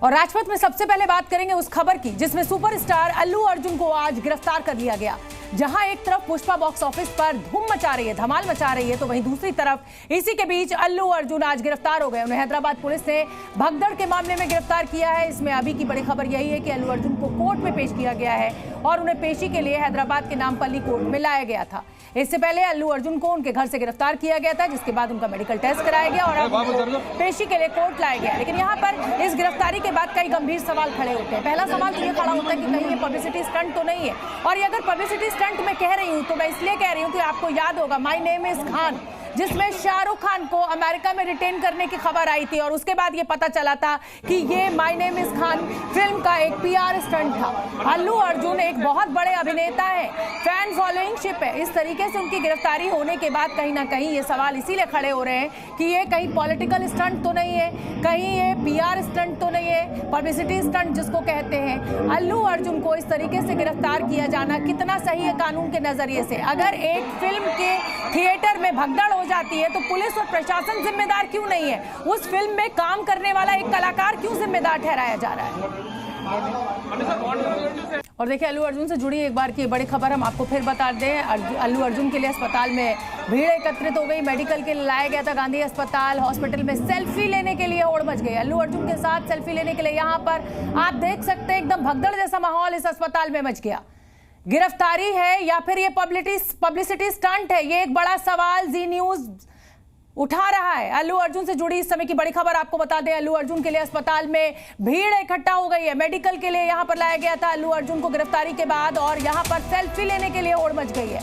और राजपथ में सबसे पहले बात करेंगे उस खबर की जिसमें सुपरस्टार अल्लू अर्जुन को आज गिरफ्तार कर लिया गया। जहां एक तरफ पुष्पा बॉक्स ऑफिस पर धूम मचा रही है, धमाल मचा रही है, तो वहीं दूसरी तरफ इसी के बीच अल्लू अर्जुन आज गिरफ्तार हो गए। उन्हें हैदराबाद पुलिस ने भगदड़ के मामले में गिरफ्तार किया है। इसमें अभी की बड़ी खबर यही है कि अल्लू अर्जुन को कोर्ट में पेश किया गया है और उन्हें पेशी के लिए हैदराबाद के नामपल्ली कोर्ट में लाया गया था। इससे पहले अल्लू अर्जुन को उनके घर से गिरफ्तार किया गया था, जिसके बाद उनका मेडिकल टेस्ट कराया गया और अब उनको पेशी के लिए कोर्ट लाया गया। लेकिन यहाँ पर इस गिरफ्तारी के बाद कई गंभीर सवाल खड़े होते हैं। पहला सवाल तो ये खड़ा होता है कि कहीं ये पब्लिसिटी स्टंट तो नहीं है। और ये अगर पब्लिसिटी स्टंट मैं कह रही हूँ तो मैं इसलिए कह रही हूँ कि आपको याद होगा माय नेम इज खान, जिसमें शाहरुख खान को अमेरिका में रिटेन करने की खबर आई थी और उसके बाद ये पता चला था कि ये my name is Khan film का एक पीआर स्टंट था। अल्लू अर्जुन एक बहुत बड़े अभिनेता है, फैन फॉलोइंगशिप है। इस तरीके से उनकी गिरफ्तारी होने के बाद कहीं ना कहीं ये सवाल इसीलिए खड़े हो रहे हैं कि ये कहीं पॉलिटिकल स्टंट तो नहीं है, कहीं ये पीआर स्टंट तो नहीं है, पब्लिसिटी स्टंट जिसको कहते हैं। अल्लू अर्जुन को इस तरीके से गिरफ्तार किया जाना कितना सही है कानून के नजरिए से? अगर एक फिल्म के थिएटर में भगदड़ हो जाती है तो पुलिस और प्रशासन जिम्मेदार क्यों नहीं है? उस फिल्म में काम करने वाला एक कलाकार क्यों जिम्मेदार ठहराया जा रहा है? और देखिए अल्लू अर्जुन से जुड़ी एक बार की बड़ी खबर हम आपको फिर बता दें। अल्लू अर्जुन के लिए अस्पताल में भीड़ एकत्रित हो गई। मेडिकल के लिए लाया गया था गांधी अस्पताल। हॉस्पिटल में सेल्फी लेने के लिए होड़ मच गई। अल्लू अर्जुन के साथ सेल्फी लेने के लिए यहाँ पर आप देख सकते हैं एकदम भगदड़ जैसा माहौल इस अस्पताल में मच गया। गिरफ्तारी है या फिर ये पब्लिसिटी स्टंट है, ये एक बड़ा सवाल जी न्यूज उठा रहा है। अल्लू अर्जुन से जुड़ी इस समय की बड़ी खबर आपको बता दें। अल्लू अर्जुन के लिए अस्पताल में भीड़ इकट्ठा हो गई है। मेडिकल के लिए यहां पर लाया गया था अल्लू अर्जुन को गिरफ्तारी के बाद और यहां पर सेल्फी लेने के लिए होड़ मच गई है।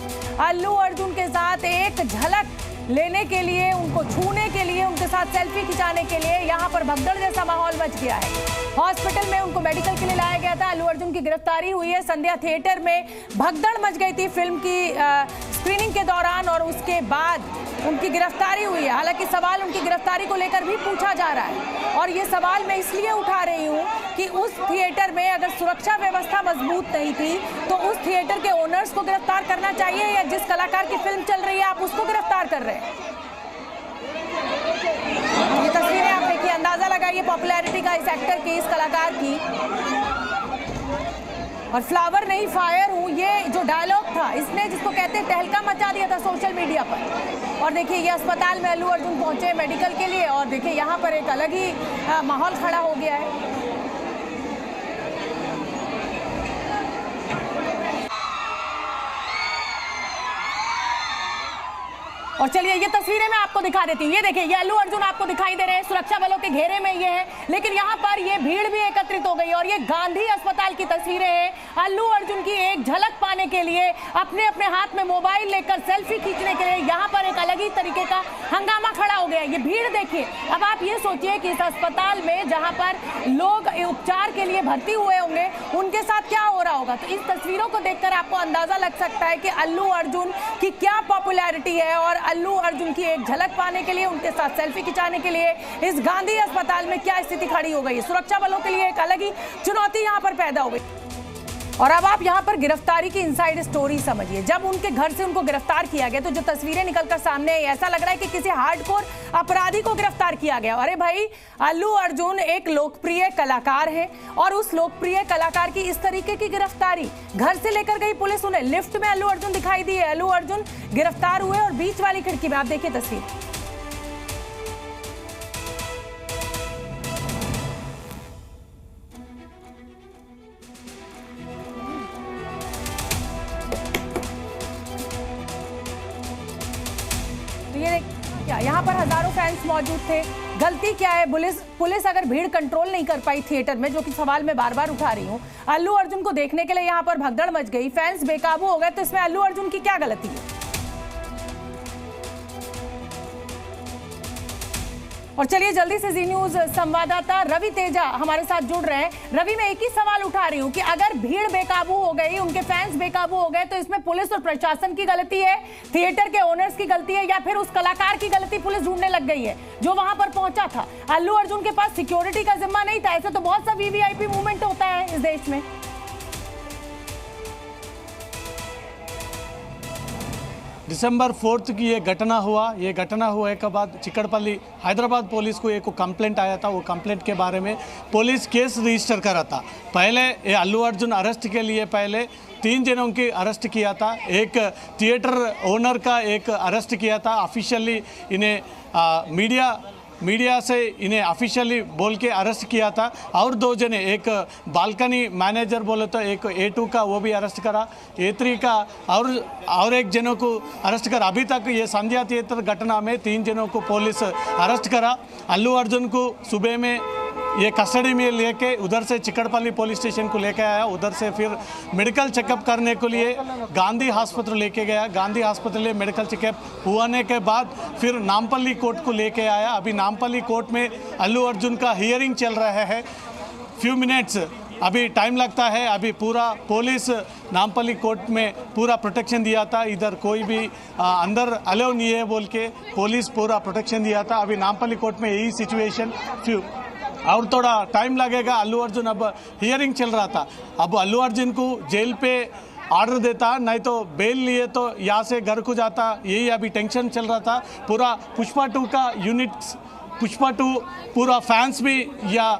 अल्लू अर्जुन के साथ एक झलक लेने के लिए, उनको छूने के लिए, उनके साथ सेल्फी खिंचाने के लिए यहां पर भगदड़ जैसा माहौल मच गया है। हॉस्पिटल में उनको मेडिकल के लिए लाया गया था। अल्लू अर्जुन की गिरफ्तारी हुई है। संध्या थिएटर में भगदड़ मच गई थी फिल्म की स्क्रीनिंग के दौरान और उसके बाद उनकी गिरफ्तारी हुई है। हालांकि सवाल उनकी गिरफ्तारी को लेकर भी पूछा जा रहा है और ये सवाल मैं इसलिए उठा रही हूँ कि उस थिएटर में अगर सुरक्षा व्यवस्था मजबूत नहीं थी तो उस थिएटर के ओनर्स को गिरफ्तार करना चाहिए या जिस कलाकार की फिल्म चल रही है आप उसको गिरफ्तार कर रहे हैं? ये तस्वीरें आप देखिए, अंदाजा लगाइए पॉपुलैरिटी का इस एक्टर की, इस कलाकार की। और फ्लावर नहीं फायर हूँ, ये जो डायलॉग था इसने जिसको कहते हैं तहलका मचा दिया था सोशल मीडिया पर। और देखिए ये अस्पताल में अल्लू अर्जुन पहुंचे मेडिकल के लिए और देखिए यहाँ पर एक अलग ही माहौल खड़ा हो गया है। और चलिए ये तस्वीरें मैं आपको दिखा देती हूँ। ये देखिए ये अल्लू अर्जुन आपको दिखाई दे रहे हैं, सुरक्षा बलों के घेरे में ये है, लेकिन यहाँ पर ये भीड़ भी एकत्रित हो गई और ये गांधी अस्पताल की तस्वीरें हैं। अल्लू अर्जुन की एक झलक पाने के लिए अपने अपने हाथ में मोबाइल लेकर सेल्फी खींचने के लिए यहाँ पर एक अलग ही तरीके का हंगामा खड़ा हो गया। ये भीड़ देखिए। अब आप ये सोचिए कि इस अस्पताल में जहाँ पर लोग उपचार के लिए भर्ती हुए होंगे उनके साथ क्या हो रहा होगा। तो इस तस्वीरों को देखकर आपको अंदाजा लग सकता है कि अल्लू अर्जुन की क्या पॉपुलैरिटी है और अल्लू अर्जुन की एक झलक पाने के लिए, उनके साथ सेल्फी खिंचाने के लिए इस गांधी अस्पताल में क्या स्थिति खड़ी हो गई है। सुरक्षा बलों के लिए एक अलग ही चुनौती यहां पर पैदा हो गई। और अब आप यहां पर गिरफ्तारी की इनसाइड स्टोरी समझिए। जब उनके घर से उनको गिरफ्तार किया गया तो जो तस्वीरें निकलकर सामने आई, ऐसा लग रहा है कि किसी हार्डकोर अपराधी को गिरफ्तार किया गया। अरे भाई, अल्लू अर्जुन एक लोकप्रिय कलाकार है और उस लोकप्रिय कलाकार की इस तरीके की गिरफ्तारी घर से लेकर गई पुलिस। उन्हें लिफ्ट में अल्लू अर्जुन दिखाई दिए, अल्लू अर्जुन गिरफ्तार हुए और बीच वाली खिड़की में आप देखिए तस्वीर। क्या यहाँ पर हजारों फैंस मौजूद थे? गलती क्या है? पुलिस अगर भीड़ कंट्रोल नहीं कर पाई थिएटर में, जो कि सवाल मैं बार बार उठा रही हूँ, अल्लू अर्जुन को देखने के लिए यहाँ पर भगदड़ मच गई, फैंस बेकाबू हो गए, तो इसमें अल्लू अर्जुन की क्या गलती है? और चलिए जल्दी से जी न्यूज संवाददाता रवि तेजा हमारे साथ जुड़ रहे हैं। रवि, मैं एक ही सवाल उठा रही हूँ कि अगर भीड़ बेकाबू हो गई, उनके फैंस बेकाबू हो गए, तो इसमें पुलिस और प्रशासन की गलती है, थिएटर के ओनर्स की गलती है या फिर उस कलाकार की गलती पुलिस ढूंढने लग गई है जो वहां पर पहुंचा था? अल्लू अर्जुन के पास सिक्योरिटी का जिम्मा नहीं था। ऐसे तो बहुत सा वीवीआईपी मूवमेंट होता है इस देश में। दिसंबर 4 की ये घटना हुआ के बाद चिकड़पल्ली हैदराबाद पुलिस को एक कंप्लेंट आया था। वो कंप्लेंट के बारे में पुलिस केस रजिस्टर करा था। पहले ये अल्लू अर्जुन अरेस्ट के लिए पहले 3 जनों की अरेस्ट किया था। एक थिएटर ओनर का एक अरेस्ट किया था। ऑफिशियली इन्हें मीडिया से इन्हें ऑफिशियली बोल के अरेस्ट किया था। और 2 जने, एक बालकनी मैनेजर बोले तो एक A2 का वो भी अरेस्ट करा, A3 का और एक जनों को अरेस्ट करा। अभी तक ये संध्या थिएटर घटना में 3 जनों को पुलिस अरेस्ट करा। अल्लू अर्जुन को सुबह में ये कस्टडी में लेके उधर से चिकड़पल्ली पुलिस स्टेशन को लेके आया। उधर से फिर मेडिकल चेकअप करने के लिए गांधी अस्पताल लेके गया। गांधी अस्पताल में मेडिकल चेकअप होने के बाद फिर नामपल्ली कोर्ट को लेके आया। अभी नामपल्ली कोर्ट में अल्लू अर्जुन का हियरिंग चल रहा है। फ्यू मिनट्स अभी टाइम लगता है। अभी पूरा पुलिस नामपल्ली कोर्ट में पूरा प्रोटेक्शन दिया था। इधर कोई भी अंदर अलाउ नहीं है बोल के पुलिस पूरा प्रोटेक्शन दिया था। अभी नामपल्ली कोर्ट में यही सिचुएशन। और थोड़ा टाइम लगेगा। अल्लू अर्जुन अब हियरिंग चल रहा था। अब अल्लू अर्जुन को जेल पे ऑर्डर देता, नहीं तो बेल लिए तो यहाँ से घर को जाता। यही अभी टेंशन चल रहा था। पूरा पुष्पा 2 का यूनिट, पुष्पा 2 पूरा फैंस भी या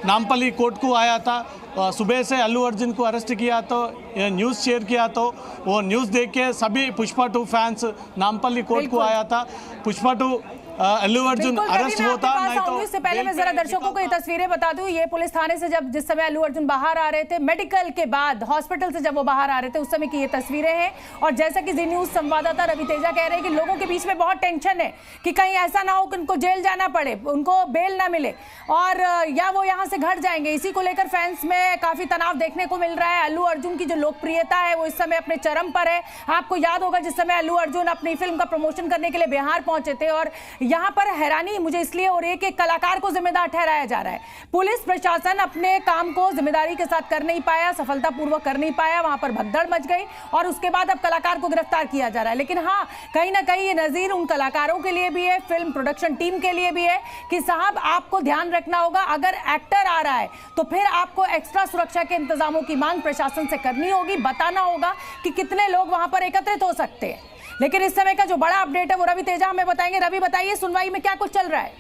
नामपल्ली कोर्ट को आया था। सुबह से अल्लू अर्जुन को अरेस्ट किया तो न्यूज़ शेयर किया तो वो न्यूज़ देख के सभी पुष्पा 2 फैंस नामपल्ली कोर्ट को आया था। पुष्पा 2 अल्लू अर्जुन अरेस्ट होता नहीं तो। इससे पहले मैं जरा दर्शकों को ये तस्वीरें बता दूं। ये पुलिस थाने से जिस समय अल्लू अर्जुन बाहर आ रहे थे, मेडिकल के बाद हॉस्पिटल से जब वो बाहर आ रहे थे, उस समय की ये तस्वीरें हैं। और जैसा कि जी न्यूज संवाददाता रवि तेजा कह रहे हैं कि लोगों के बीच में बहुत टेंशन है कि कहीं ऐसा ना हो कि उनको जेल जाना पड़े, उनको बेल ना मिले और या वो यहाँ से घर जाएंगे। इसी को लेकर फैंस में काफी तनाव देखने को मिल रहा है। अल्लू अर्जुन की जो लोकप्रियता है वो इस समय अपने चरम पर है। आपको याद होगा जिस समय अल्लू अर्जुन अपनी फिल्म का प्रमोशन करने के लिए बिहार पहुंचे थे और यहाँ पर हैरानी मुझे इसलिए और एक कलाकार को जिम्मेदार ठहराया जा रहा है। पुलिस प्रशासन अपने काम को जिम्मेदारी के साथ कर नहीं पाया, सफलतापूर्वक कर नहीं पाया। वहां पर भगदड़ मच गई और उसके बाद अब कलाकार को गिरफ्तार किया जा रहा है। लेकिन हाँ, कहीं ना कहीं ये नजीर उन कलाकारों के लिए भी है, फिल्म प्रोडक्शन टीम के लिए भी है कि साहब आपको ध्यान रखना होगा, अगर एक्टर आ रहा है तो फिर आपको एक्स्ट्रा सुरक्षा के इंतजामों की मांग प्रशासन से करनी होगी, बताना होगा कि कितने लोग वहां पर एकत्रित हो सकते हैं। लेकिन इस समय का जो बड़ा अपडेट है वो रवि तेजा हमें बताएंगे। रवि, बताइए सुनवाई में क्या कुछ चल रहा है?